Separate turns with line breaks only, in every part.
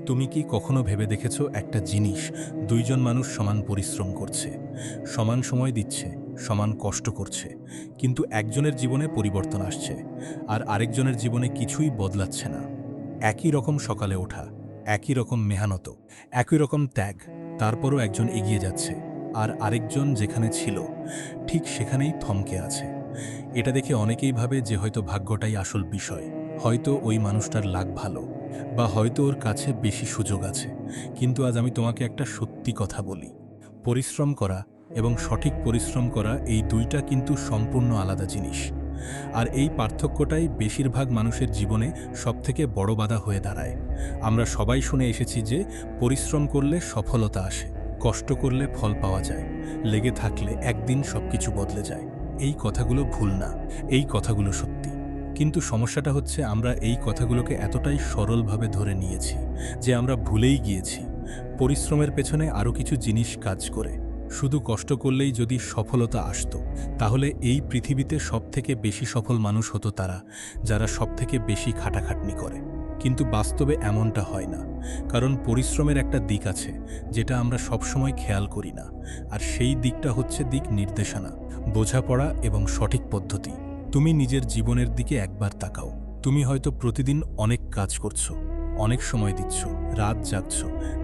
তুমি কি কখনো ভেবে দেখেছো একটা জিনিস, দুইজন মানুষ সমান পরিশ্রম করছে, সমান সময় দিচ্ছে, সমান কষ্ট করছে, কিন্তু একজনের জীবনে পরিবর্তন আসছে আর আরেকজনের জীবনে কিছুই বদলাচ্ছে না। একই রকম সকালে ওঠা, একই রকম মেহনত, একই রকম ত্যাগ, তারপরও একজন এগিয়ে যাচ্ছে আর আরেকজন যেখানে ছিল ঠিক সেখানেই থমকে আছে। এটা দেখে অনেকেই ভাবে যে হয়তো ভাগ্যটাই আসল বিষয়, হয়তো ওই মানুষটার লাক ভালো, বা হয়তো ওর কাছে বেশি সুযোগ আছে। কিন্তু আজ আমি তোমাকে একটা সত্যি কথা বলি, পরিশ্রম করা এবং সঠিক পরিশ্রম করা এই দুইটা কিন্তু সম্পূর্ণ আলাদা জিনিস। আর এই পার্থক্যটাই বেশিরভাগ মানুষের জীবনে সবথেকে বড় বাধা হয়ে দাঁড়ায়। আমরা সবাই শুনে এসেছি যে পরিশ্রম করলে সফলতা আসে, কষ্ট করলে ফল পাওয়া যায়, লেগে থাকলে একদিন সবকিছু বদলে যায়। এই কথাগুলো ভুল না, এই কথাগুলো সত্যি। কিন্তু সমস্যাটা হচ্ছে আমরা এই কথাগুলোকে এতটাই সরলভাবে ধরে নিয়েছি যে আমরা ভুলেই গিয়েছি পরিশ্রমের পেছনে আরও কিছু জিনিস কাজ করে। শুধু কষ্ট করলেই যদি সফলতা আসতো, তাহলে এই পৃথিবীতে সবথেকে বেশি সফল মানুষ হতো তারা যারা সবথেকে বেশি খাটাখাটনি করে। কিন্তু বাস্তবে এমনটা হয় না, কারণ পরিশ্রমের একটা দিক আছে যেটা আমরা সবসময় খেয়াল করি না, আর সেই দিকটা হচ্ছে দিক নির্দেশনা, বোঝাপড়া এবং সঠিক পদ্ধতি। তুমি নিজের জীবনের দিকে একবার তাকাও। তুমি হয়তো প্রতিদিন অনেক কাজ করছো, অনেক সময় দিচ্ছ, রাত জাগছ,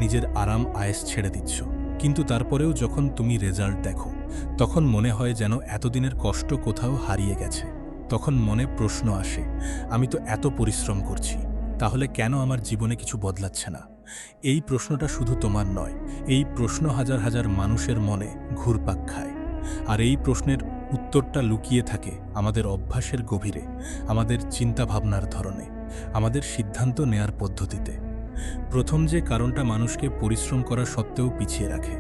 নিজের আরাম আয়েস ছেড়ে দিচ্ছ, কিন্তু তারপরেও যখন তুমি রেজাল্ট দেখো, তখন মনে হয় যেন এতদিনের কষ্ট কোথাও হারিয়ে গেছে। তখন মনে প্রশ্ন আসে, আমি তো এত পরিশ্রম করছি, তাহলে কেন আমার জীবনে কিছু বদলাচ্ছে না? এই প্রশ্নটা শুধু তোমার নয়, এই প্রশ্ন হাজার হাজার মানুষের মনে ঘুরপাক খায়। আর এই প্রশ্নের উত্তরটা লুকিয়ে থাকে আমাদের অভ্যাসের গভীরে, আমাদের চিন্তাভাবনার ধরনে, আমাদের সিদ্ধান্ত নেয়ার পদ্ধতিতে। প্রথম যে কারণটা মানুষকে পরিশ্রম করা সত্ত্বেও পিছিয়ে রাখে,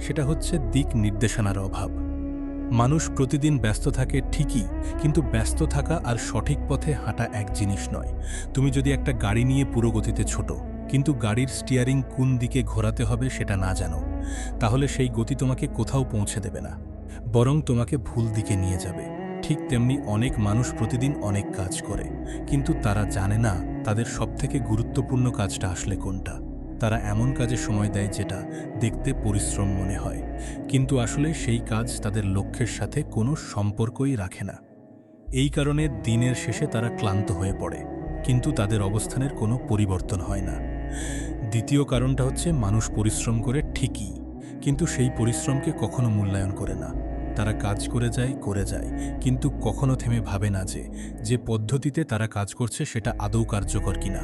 সেটা হচ্ছে দিক নির্দেশনার অভাব। মানুষ প্রতিদিন ব্যস্ত থাকে ঠিকই, কিন্তু ব্যস্ত থাকা আর সঠিক পথে হাঁটা এক জিনিস নয়। তুমি যদি একটা গাড়ি নিয়ে পুরো গতিতে ছোটো, কিন্তু গাড়ির স্টিয়ারিং কোন দিকে ঘোরাতে হবে সেটা না জানো, তাহলে সেই গতি তোমাকে কোথাও পৌঁছে দেবে না, বরং তোমাকে ভুল দিকে নিয়ে যাবে। ঠিক তেমনি অনেক মানুষ প্রতিদিন অনেক কাজ করে, কিন্তু তারা জানে না তাদের সবথেকে গুরুত্বপূর্ণ কাজটা আসলে কোনটা। তারা এমন কাজে সময় দেয় যেটা দেখতে পরিশ্রম মনে হয়, কিন্তু আসলে সেই কাজ তাদের লক্ষ্যের সাথে কোনো সম্পর্কই রাখে না। এই কারণে দিনের শেষে তারা ক্লান্ত হয়ে পড়ে, কিন্তু তাদের অবস্থানের কোনো পরিবর্তন হয় না। দ্বিতীয় কারণটা হচ্ছে মানুষ পরিশ্রম করে ঠিকই, কিন্তু সেই পরিশ্রমকে কখনো মূল্যায়ন করে না। তারা কাজ করে যায়, কিন্তু কখনো থেমে ভাবে না যে যে পদ্ধতিতে তারা কাজ করছে সেটা আদৌ কার্যকর কিনা।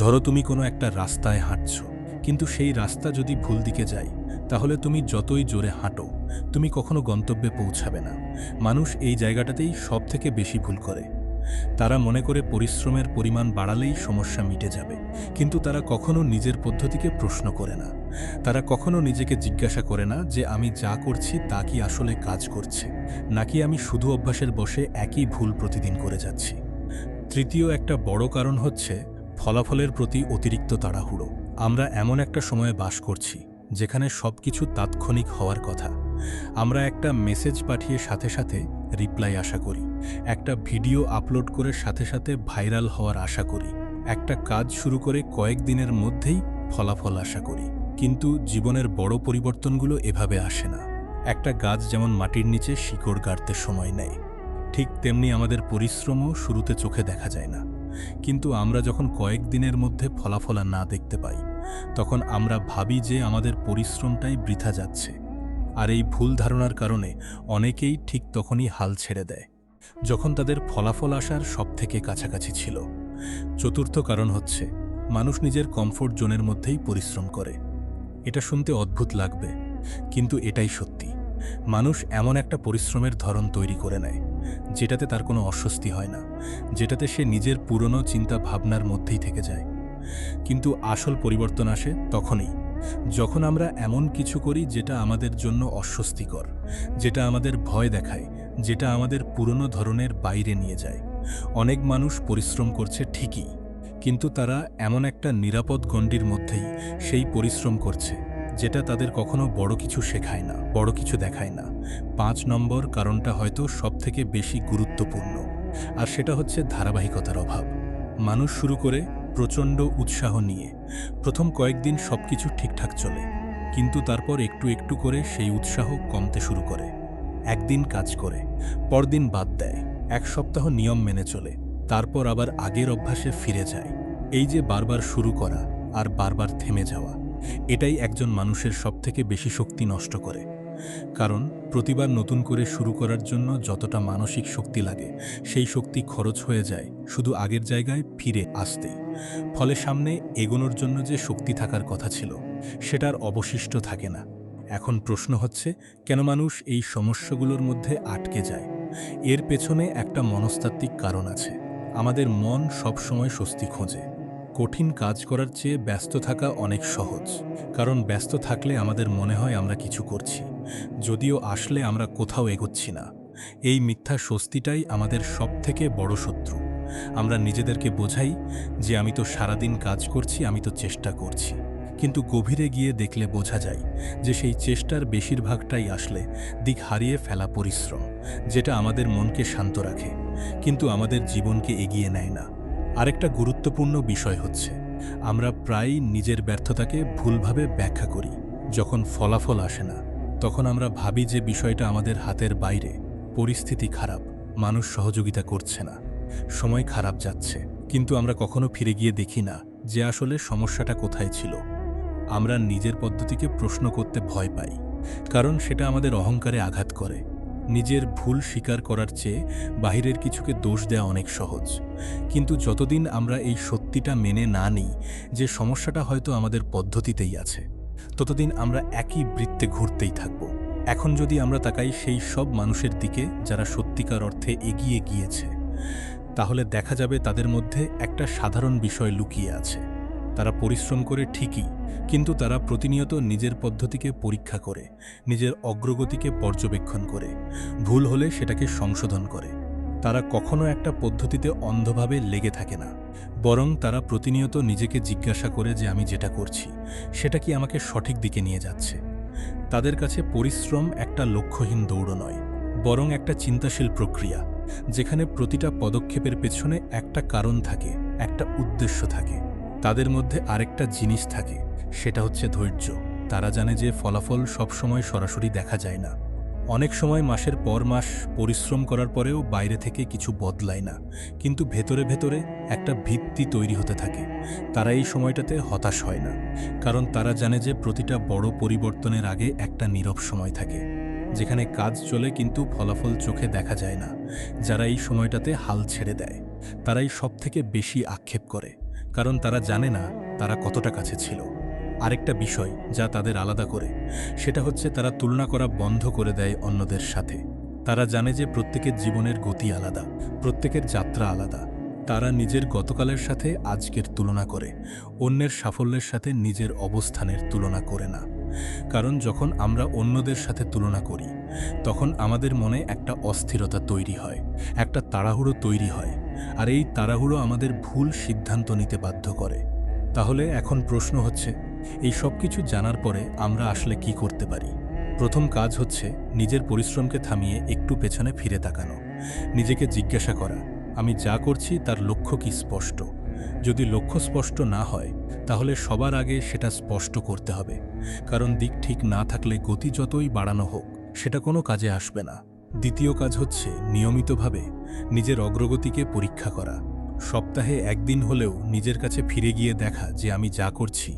ধরো তুমি কোনো একটা রাস্তায় হাঁটছো, কিন্তু সেই রাস্তা যদি ভুল দিকে যায়, তাহলে তুমি যতই জোরে হাঁটো, তুমি কখনো গন্তব্যে পৌঁছাবে না। মানুষ এই জায়গাটাতেই সবথেকে বেশি ভুল করে। তারা মনে করে পরিশ্রমের পরিমাণ বাড়ালেই সমস্যা মিটে যাবে, কিন্তু তারা কখনো নিজের পদ্ধতিকে প্রশ্ন করে না। তারা কখনো নিজেকে জিজ্ঞাসা করে না যে আমি যা করছি তা কি আসলে কাজ করছে, নাকি আমি শুধু অভ্যাসের বশে একই ভুল প্রতিদিন করে যাচ্ছি। তৃতীয় একটা বড় কারণ হচ্ছে ফলাফলের প্রতি অতিরিক্ত তাড়াহুড়ো। আমরা এমন একটা সময়ে বাস করছি যেখানে সবকিছু তাৎক্ষণিক হওয়ার কথা। আমরা একটা মেসেজ পাঠিয়ে সাথে সাথে রিপ্লাই আশা করি, একটা ভিডিও আপলোড করে সাথে সাথে ভাইরাল হওয়ার আশা করি, একটা কাজ শুরু করে কয়েকদিনের মধ্যেই ফলাফল আশা করি। কিন্তু জীবনের বড় পরিবর্তনগুলো এভাবে আসে না। একটা গাছ যেমন মাটির নিচে শিকড় গাড়তে সময় নেয়, ঠিক তেমনি আমাদের পরিশ্রমও শুরুতে চোখে দেখা যায় না। কিন্তু আমরা যখন কয়েকদিনের মধ্যে ফলাফল না দেখতে পাই, তখন আমরা ভাবি যে আমাদের পরিশ্রমটাই বৃথা যাচ্ছে। আর এই ভুল ধারণার কারণে অনেকেই ঠিক তখনই হাল ছেড়ে দেয়, যখন তাদের ফলাফল আসার সবথেকে কাছাকাছি ছিল। চতুর্থ কারণ হচ্ছে মানুষ নিজের কমফোর্ট জোনের মধ্যেই পরিশ্রম করে। এটা শুনতে অদ্ভুত লাগবে, কিন্তু এটাই সত্যি। মানুষ এমন একটা পরিশ্রমের ধরন তৈরি করে নেয় যেটাতে তার কোনো অস্বস্তি হয় না, যেটাতে সে নিজের পুরনো চিন্তা ভাবনার মধ্যেই থেকে যায়। কিন্তু আসল পরিবর্তন আসে তখনই, যখন আমরা এমন কিছু করি যেটা আমাদের জন্য অস্বস্তিকর, যেটা আমাদের ভয় দেখায়, যেটা আমাদের পুরনো ধরনের বাইরে নিয়ে যায়। অনেক মানুষ পরিশ্রম করছে ঠিকই, কিন্তু তারা এমন একটা নিরাপদ গণ্ডির মধ্যেই সেই পরিশ্রম করছে যেটা তাদের কখনো বড় কিছু শেখায় না, বড় কিছু দেখায় না। 5 নম্বর কারণটা হয়তো সবথেকে বেশি গুরুত্বপূর্ণ, আর সেটা হচ্ছে ধারাবাহিকতার অভাব। মানুষ শুরু করে, প্রচণ্ড উৎসাহ নিয়ে। প্রথম কয়েকদিন সবকিছু ঠিকঠাক চলে, কিন্তু তারপর একটু একটু করে সেই উৎসাহ কমতে শুরু করে। একদিন কাজ করে, পরদিন বাদ দেয়, এক সপ্তাহ নিয়ম মেনে চলে, তারপর আবার আগের অভ্যাসে ফিরে যায়। এই যে বারবার শুরু করা আর বারবার থেমে যাওয়া, এটাই একজন মানুষের সবথেকে বেশি শক্তি নষ্ট করে। কারণ প্রতিবার নতুন করে শুরু করার জন্য যতটা মানসিক শক্তি লাগে, সেই শক্তি খরচ হয়ে যায় শুধু আগের জায়গায় ফিরে আসতেই। ফলে সামনে এগোনোর জন্য যে শক্তি থাকার কথা ছিল, সেটার অবশিষ্ট থাকে না। এখন প্রশ্ন হচ্ছে, কেন মানুষ এই সমস্যাগুলোর মধ্যে আটকে যায়? এর পেছনে একটা মনস্তাত্ত্বিক কারণ আছে। আমাদের মন সবসময় স্বস্তি খোঁজে। কঠিন কাজ করার চেয়ে ব্যস্ত থাকা অনেক সহজ, কারণ ব্যস্ত থাকলে আমাদের মনে হয় আমরা কিছু করছি, যদিও আসলে আমরা কোথাও এগোচ্ছি না। এই মিথ্যা স্বস্তিটাই আমাদের সবথেকে বড় শত্রু। আমরা নিজেদেরকে বোঝাই যে আমি তো সারাদিন কাজ করছি, আমি তো চেষ্টা করছি, কিন্তু গভীরে গিয়ে দেখলে বোঝা যায় যে সেই চেষ্টার বেশিরভাগটাই আসলে দিক হারিয়ে ফেলা পরিশ্রম, যেটা আমাদের মনকে শান্ত রাখে কিন্তু আমাদের জীবনকে এগিয়ে নেয় না। আরেকটা গুরুত্বপূর্ণ বিষয় হচ্ছে, আমরা প্রায়ই নিজের ব্যর্থতাকে ভুলভাবে ব্যাখ্যা করি। যখন ফলাফল আসে না, তখন আমরা ভাবি যে বিষয়টা আমাদের হাতের বাইরে, পরিস্থিতি খারাপ, মানুষ সহযোগিতা করছে না, সময় খারাপ যাচ্ছে। কিন্তু আমরা কখনো ফিরে গিয়ে দেখি না যে আসলে সমস্যাটা কোথায় ছিল। আমরা নিজের পদ্ধতিকে প্রশ্ন করতে ভয় পাই, কারণ সেটা আমাদের অহংকারে আঘাত করে। নিজের ভুল স্বীকার করার চেয়ে বাহিরের কিছুকে দোষ দেওয়া অনেক সহজ। কিন্তু যতদিন আমরা এই সত্যিটা মেনে না নিই যে সমস্যাটা হয়তো আমাদের পদ্ধতিতেই আছে, ততদিন আমরা একই বৃত্তে ঘুরতেই থাকব। এখন যদি আমরা তাকাই সেই সব মানুষের দিকে যারা সত্যিকার অর্থে এগিয়ে গিয়েছে, তাহলে দেখা যাবে তাদের মধ্যে একটা সাধারণ বিষয় লুকিয়ে আছে। তারা পরিশ্রম করে ঠিকই, কিন্তু তারা প্রতিনিয়ত নিজের পদ্ধতিকে পরীক্ষা করে, নিজের অগ্রগতিকে পর্যবেক্ষণ করে, ভুল হলে সেটাকে সংশোধন করে। তারা কখনো একটা পদ্ধতিতে অন্ধভাবে লেগে থাকে না, বরং তারা প্রতিনিয়ত নিজেকে জিজ্ঞাসা করে যে আমি যেটা করছি সেটা কি আমাকে সঠিক দিকে নিয়ে যাচ্ছে। তাদের কাছে পরিশ্রম একটা লক্ষ্যহীন দৌড় নয়, বরং একটা চিন্তাশীল প্রক্রিয়া, যেখানে প্রতিটা পদক্ষেপের পেছনে একটা কারণ থাকে, একটা উদ্দেশ্য থাকে। তাদের মধ্যে আরেকটা জিনিস থাকে, সেটা হচ্ছে ধৈর্য। তারা জানে যে ফলাফল সবসময় সরাসরি দেখা যায় না। অনেক সময় মাসের পর মাস পরিশ্রম করার পরেও বাইরে থেকে কিছু বদলায় না, কিন্তু ভেতরে ভেতরে একটা ভিত্তি তৈরি হতে থাকে। তারা এই সময়টাতে হতাশ হয় না, কারণ তারা জানে যে প্রতিটা বড় পরিবর্তনের আগে একটা নীরব সময় থাকে, যেখানে কাজ চলে কিন্তু ফলাফল চোখে দেখা যায় না। যারা এই সময়টাতে হাল ছেড়ে দেয়, তারাই সবথেকে বেশি আক্ষেপ করে, কারণ তারা জানে না তারা কতটা কাছে ছিল। আরেকটা বিষয় যা তাদের আলাদা করে, সেটা হচ্ছে তারা তুলনা করা বন্ধ করে দেয় অন্যদের সাথে। তারা জানে যে প্রত্যেকের জীবনের গতি আলাদা, প্রত্যেকের যাত্রা আলাদা। তারা নিজের গতকালের সাথে আজকের তুলনা করে, অন্যের সাফল্যের সাথে নিজের অবস্থানের তুলনা করে না। কারণ যখন আমরা অন্যদের সাথে তুলনা করি, তখন আমাদের মনে একটা অস্থিরতা তৈরি হয়, একটা তাড়াহুড়ো তৈরি হয়, আর এই তাড়াহুড়ো আমাদের ভুল সিদ্ধান্ত নিতে বাধ্য করে। তাহলে এখন প্রশ্ন হচ্ছে, এই সব কিছু জানার পরে আমরা আসলে কি করতে পারি? প্রথম কাজ হচ্ছে নিজের পরিশ্রমকে থামিয়ে একটু পেছনে ফিরে তাকানো, নিজেকে জিজ্ঞাসা করা, আমি যা করছি তার লক্ষ্য কি স্পষ্ট? যদি লক্ষ্য স্পষ্ট না হয়, তাহলে সবার আগে সেটা স্পষ্ট করতে হবে, কারণ দিক ঠিক না থাকলে গতি যতই বাড়ানো হোক, সেটা কোনো কাজে আসবে না। দ্বিতীয় কাজ হচ্ছে নিয়মিতভাবে নিজের অগ্রগতিকে পরীক্ষা করা। সপ্তাহে একদিন হলেও নিজের কাছে ফিরে গিয়ে দেখা যে আমি যা করছি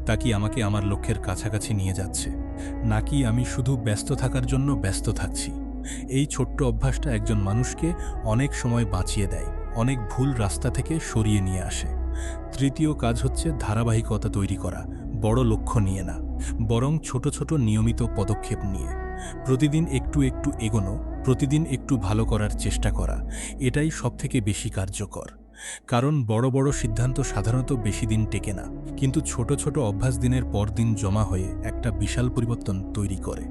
তা কি আমাকে আমার লক্ষ্যের কাছাকাছি নিয়ে যাচ্ছে, নাকি আমি শুধু ব্যস্ত থাকার জন্য ব্যস্ত থাকছি। এই ছোট্ট অভ্যাসটা একজন মানুষকে অনেক সময় বাঁচিয়ে দেয়, অনেক ভুল রাস্তা থেকে সরিয়ে নিয়ে আসে। তৃতীয় কাজ হচ্ছে ধারাবাহিকতা তৈরি করা, বড় লক্ষ্য নিয়ে না, বরং ছোট ছোট নিয়মিত পদক্ষেপ নিয়ে। প্রতিদিন একটু একটু এগোনো, প্রতিদিন একটু ভালো করার চেষ্টা করা, এটাই সবথেকে বেশি কার্যকর। কারণ বড় বড় সিদ্ধান্ত সাধারণত বেশি দিন টেকে না, কিন্তু ছোট ছোট অভ্যাস দিনের পর দিন জমা হয়ে একটা বিশাল পরিবর্তন তৈরি করে।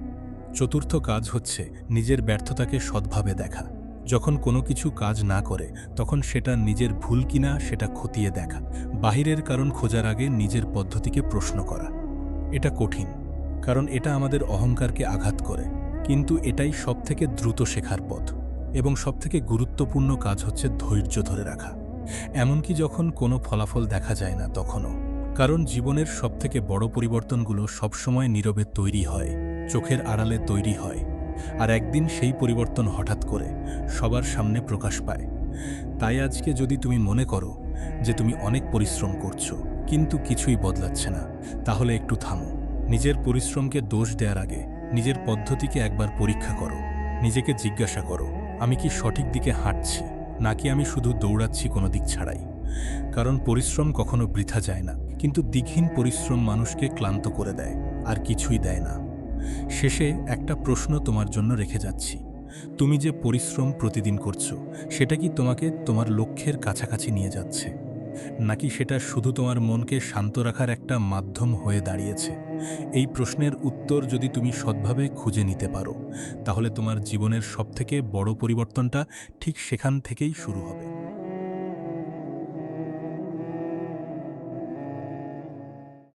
চতুর্থ কাজ হচ্ছে নিজের ব্যর্থতাকে সৎভাবে দেখা। যখন কোনো কিছু কাজ না করে, তখন সেটা নিজের ভুল কিনা সেটা খতিয়ে দেখা। বাহিরের কারণ খোঁজার আগে নিজের পদ্ধতিকে প্রশ্ন করা। এটা কঠিন, কারণ এটা আমাদের অহংকারকে আঘাত করে, কিন্তু এটাই সবথেকে দ্রুত শেখার পথ। এবং সবথেকে গুরুত্বপূর্ণ কাজ হচ্ছে ধৈর্য ধরে রাখা। এমনকি যখন কোনো ফলাফল দেখা যায় না তখনও। কারণ জীবনের সবথেকে বড় পরিবর্তনগুলো সবসময় নীরবে তৈরি হয়, চোখের আড়ালে তৈরি হয়, আর একদিন সেই পরিবর্তন হঠাৎ করে সবার সামনে প্রকাশ পায়। তাই আজকে যদি তুমি মনে করো যে তুমি অনেক পরিশ্রম করছো কিন্তু কিছুই বদলাচ্ছে না, তাহলে একটু থামো। নিজের পরিশ্রমকে দোষ দেওয়ার আগে নিজের পদ্ধতিকে একবার পরীক্ষা করো। নিজেকে জিজ্ঞাসা করো, আমি কি সঠিক দিকে হাঁটছি, নাকি আমি শুধু দৌড়াচ্ছি কোনো দিক ছাড়াই। কারণ পরিশ্রম কখনো বৃথা যায় না, কিন্তু দিকহীন পরিশ্রম মানুষকে ক্লান্ত করে দেয় আর কিছুই দেয় না। শেষে একটা প্রশ্ন তোমার জন্য রেখে যাচ্ছি। তুমি যে পরিশ্রম প্রতিদিন করছো, সেটা কি তোমাকে তোমার লক্ষ্যের কাছাকাছি নিয়ে যাচ্ছে, নাকি সেটা শুধু তোমার মনকে শান্ত রাখার একটা মাধ্যম হয়ে দাঁড়িয়েছে? এই প্রশ্নের উত্তর যদি তুমি সৎভাবে খুঁজে নিতে পারো, তাহলে তোমার জীবনের সবথেকে বড় পরিবর্তনটা ঠিক সেখান থেকেই শুরু হবে।